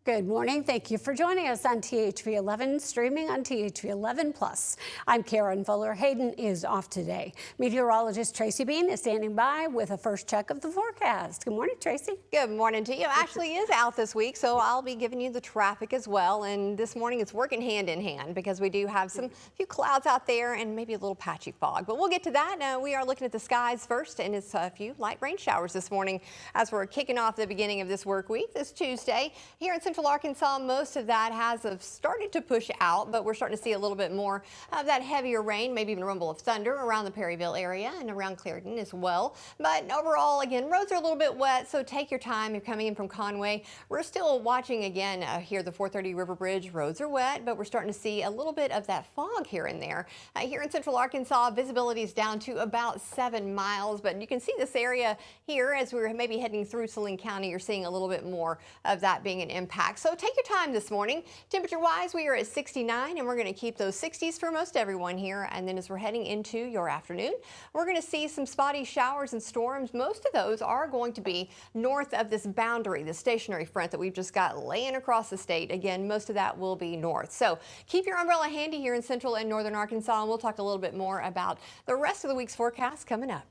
Good morning. Thank you for joining us on THV 11, streaming on THV 11 Plus. I'm Karen Fuller. Hayden is off today. Meteorologist Tracy Bean is standing by with a first check of the forecast. Good morning, Tracy. Good morning to you. Ashley is out this week, so I'll be giving you the traffic as well. And this morning it's working hand in hand because we do have a few clouds out there and maybe a little patchy fog. But we'll get to that. We are looking at the skies first, and it's a few light rain showers this morning as we're kicking off the beginning of this work week, this Tuesday. Here in Central Arkansas, most of that has started to push out, but we're starting to see a little bit more of that heavier rain, maybe even a rumble of thunder around the Perryville area and around Clarendon as well. But overall, again, roads are a little bit wet, so take your time. You're coming in from Conway. We're still watching again here, the 430 River Bridge. Roads are wet, but we're starting to see a little bit of that fog here and there. Here in Central Arkansas, visibility is down to about 7 miles, but you can see this area here as we're maybe heading through Saline County. You're seeing a little bit more of that being an impact. So take your time this morning. Temperature-wise, we are at 69, and we're going to keep those 60s for most everyone here. And then as we're heading into your afternoon, we're going to see some spotty showers and storms. Most of those are going to be north of this boundary, the stationary front that we've just got laying across the state. Again, most of that will be north. So keep your umbrella handy here in Central and Northern Arkansas, and we'll talk a little bit more about the rest of the week's forecast coming up.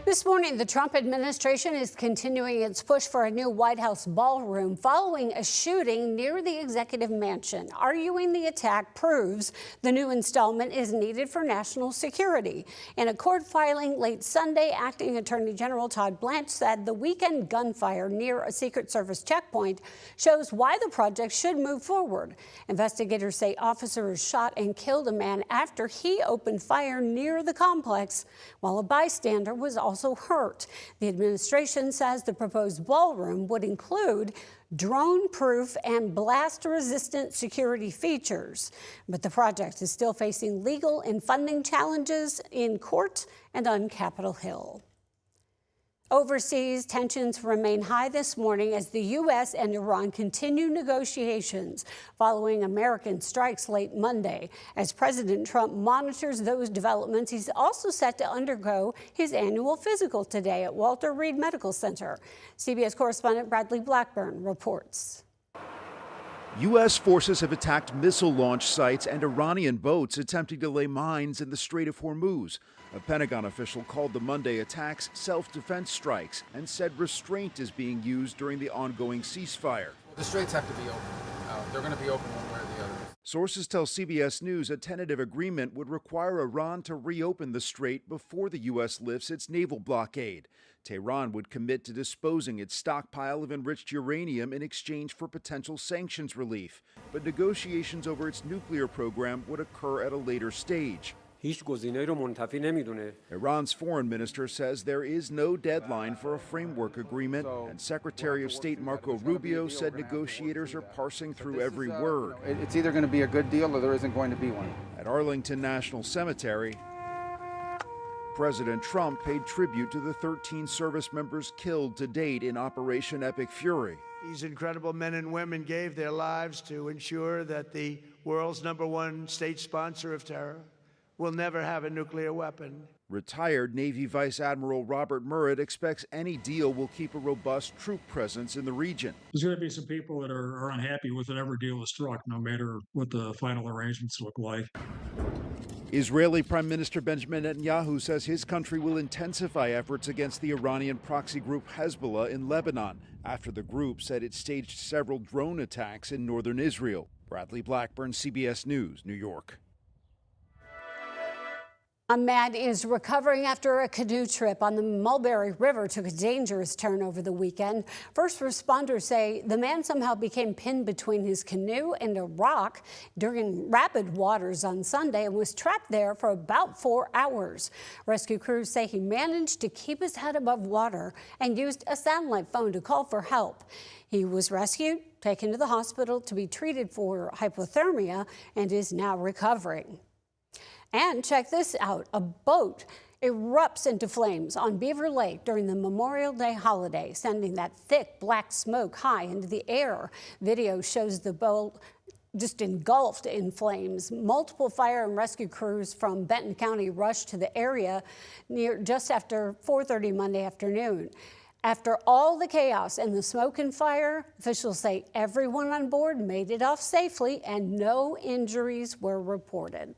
This morning, the Trump administration is continuing its push for a new White House ballroom following a shooting near the executive mansion, arguing the attack proves the new installment is needed for national security. In a court filing late Sunday, Acting Attorney General Todd Blanche said the weekend gunfire near a Secret Service checkpoint shows why the project should move forward. Investigators say officers shot and killed a man after he opened fire near the complex, while a bystander was also hurt. The administration says the proposed ballroom would include drone-proof and blast-resistant security features. But the project is still facing legal and funding challenges in court and on Capitol Hill. Overseas, tensions remain high this morning as the U.S. and Iran continue negotiations following American strikes late Monday. As President Trump monitors those developments, he's also set to undergo his annual physical today at Walter Reed Medical Center. CBS correspondent Bradley Blackburn reports. U.S. forces have attacked missile launch sites and Iranian boats attempting to lay mines in the Strait of Hormuz. A Pentagon official called the Monday attacks self-defense strikes and said restraint is being used during the ongoing ceasefire. The straits have to be open. They're going to be open one way or the other. Sources tell CBS News a tentative agreement would require Iran to reopen the strait before the U.S. lifts its naval blockade. Tehran would commit to disposing its stockpile of enriched uranium in exchange for potential sanctions relief. But negotiations over its nuclear program would occur at a later stage. Iran's foreign minister says there is no deadline for a framework agreement, and Secretary of State Marco Rubio said negotiators are parsing through every word. It's either going to be a good deal or there isn't going to be one. At Arlington National Cemetery, President Trump paid tribute to the 13 service members killed to date in Operation Epic Fury. These incredible men and women gave their lives to ensure that the world's #1 state sponsor of terror will never have a nuclear weapon. Retired Navy Vice Admiral Robert Murrett expects any deal will keep a robust troop presence in the region. There's going to be some people that are unhappy with whatever deal is struck, no matter what the final arrangements look like. Israeli Prime Minister Benjamin Netanyahu says his country will intensify efforts against the Iranian proxy group Hezbollah in Lebanon after the group said it staged several drone attacks in northern Israel. Bradley Blackburn, CBS News, New York. A man is recovering after a canoe trip on the Mulberry River took a dangerous turn over the weekend. First responders say the man somehow became pinned between his canoe and a rock during rapid waters on Sunday and was trapped there for about 4 hours. Rescue crews say he managed to keep his head above water and used a satellite phone to call for help. He was rescued, taken to the hospital to be treated for hypothermia, and is now recovering. And check this out, a boat erupts into flames on Beaver Lake during the Memorial Day holiday, sending that thick black smoke high into the air. Video shows the boat just engulfed in flames. Multiple fire and rescue crews from Benton County rushed to the area near just after 4:30 Monday afternoon. After all the chaos and the smoke and fire, officials say everyone on board made it off safely and no injuries were reported.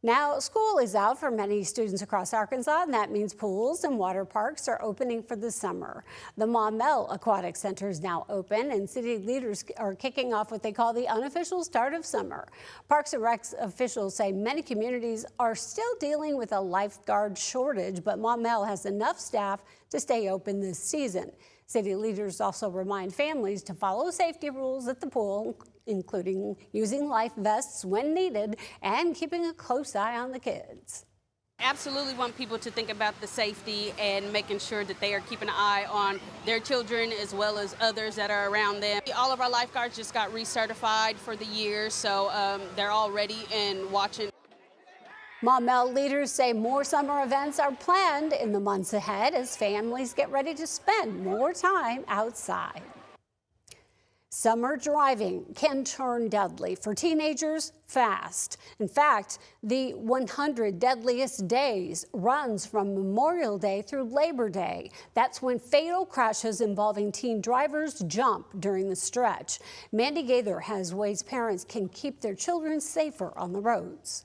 Now, school is out for many students across Arkansas, and that means pools and water parks are opening for the summer. The Maumelle Aquatic Center is now open, and city leaders are kicking off what they call the unofficial start of summer. Parks and Rec officials say many communities are still dealing with a lifeguard shortage, but Maumelle has enough staff to stay open this season. City leaders also remind families to follow safety rules at the pool, including using life vests when needed and keeping a close eye on the kids. Absolutely want people to think about the safety and making sure that they are keeping an eye on their children as well as others that are around them. All of our lifeguards just got recertified for the year, so they're all ready and watching. Maumelle leaders say more summer events are planned in the months ahead as families get ready to spend more time outside. Summer driving can turn deadly for teenagers fast. In fact, the 100 Deadliest Days runs from Memorial Day through Labor Day. That's when fatal crashes involving teen drivers jump during the stretch. Mandy Gaither has ways parents can keep their children safer on the roads.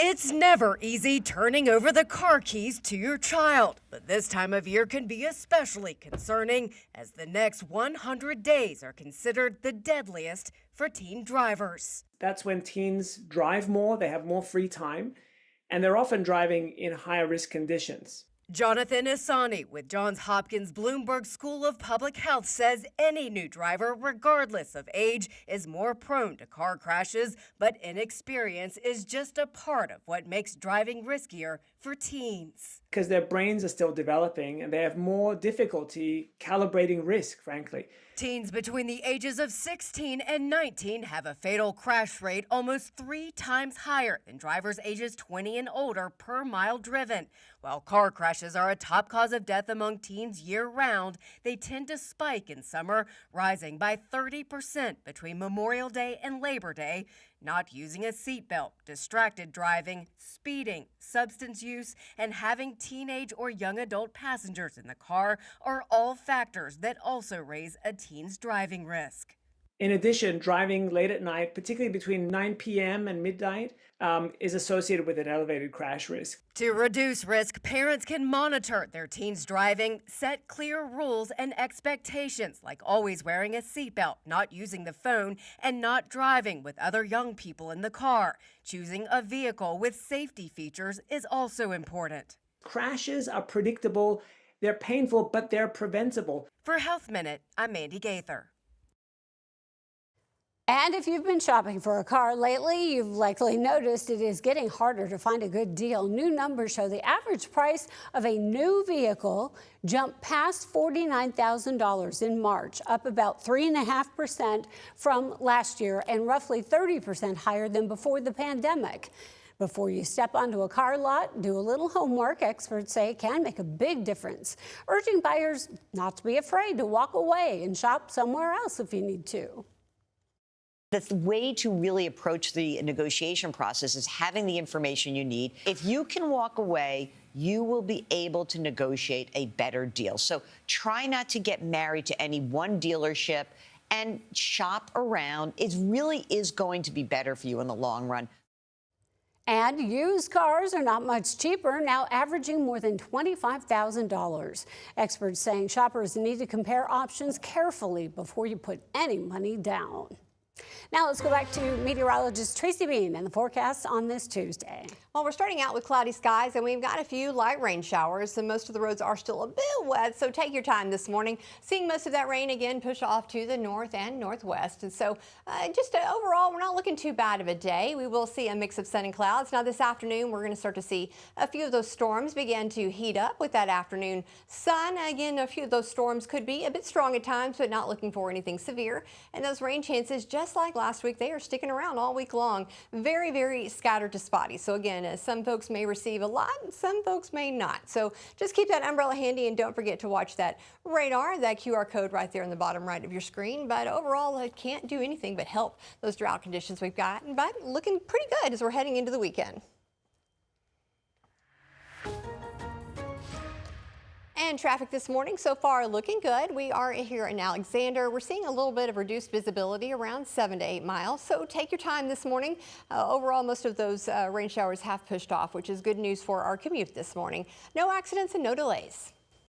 It's never easy turning over the car keys to your child, but this time of year can be especially concerning as the next 100 days are considered the deadliest for teen drivers. That's when teens drive more, they have more free time, and they're often driving in higher risk conditions. Jonathan Asani with Johns Hopkins Bloomberg School of Public Health says any new driver, regardless of age, is more prone to car crashes, but inexperience is just a part of what makes driving riskier for teens. Because their brains are still developing and they have more difficulty calibrating risk, frankly. Teens between the ages of 16 and 19 have a fatal crash rate almost 3 times higher than drivers ages 20 and older per mile driven. While car crashes are a top cause of death among teens year-round, they tend to spike in summer, rising by 30% between Memorial Day and Labor Day. Not using a seatbelt, distracted driving, speeding, substance use, and having teenage or young adult passengers in the car are all factors that also raise a teen's driving risk. In addition, driving late at night, particularly between 9 p.m. and midnight, is associated with an elevated crash risk. To reduce risk, parents can monitor their teens' driving, set clear rules and expectations, like always wearing a seatbelt, not using the phone, and not driving with other young people in the car. Choosing a vehicle with safety features is also important. Crashes are predictable, they're painful, but they're preventable. For Health Minute, I'm Mandy Gaither. And if you've been shopping for a car lately, you've likely noticed it is getting harder to find a good deal. New numbers show the average price of a new vehicle jumped past $49,000 in March, up about 3.5% from last year and roughly 30% higher than before the pandemic. Before you step onto a car lot, do a little homework. Experts say it can make a big difference, urging buyers not to be afraid to walk away and shop somewhere else if you need to. The way to really approach the negotiation process is having the information you need. If you can walk away, you will be able to negotiate a better deal. So try not to get married to any one dealership and shop around. It really is going to be better for you in the long run. And used cars are not much cheaper, now averaging more than $25,000. Experts saying shoppers need to compare options carefully before you put any money down. Now let's go back to meteorologist Tracy Bean and the forecast on this Tuesday. Well, we're starting out with cloudy skies, and we've got a few light rain showers, and most of the roads are still a bit wet, so take your time this morning. Seeing most of that rain again push off to the north and northwest, and so overall, we're not looking too bad of a day. We will see a mix of sun and clouds. Now this afternoon, we're going to start to see a few of those storms begin to heat up with that afternoon sun. Again, a few of those storms could be a bit strong at times, but not looking for anything severe. And those rain chances, just like last week, they are sticking around all week long. Very, very scattered to spotty. So again, some folks may receive a lot, and some folks may not. So just keep that umbrella handy, and don't forget to watch that radar, that QR code right there in the bottom right of your screen. But overall, it can't do anything but help those drought conditions we've got, but looking pretty good as we're heading into the weekend. And traffic this morning so far looking good. We are here in Alexander. We're seeing a little bit of reduced visibility around 7 to 8 miles. So take your time this morning. Overall, most of those rain showers have pushed off, which is good news for our commute this morning. No accidents and no delays.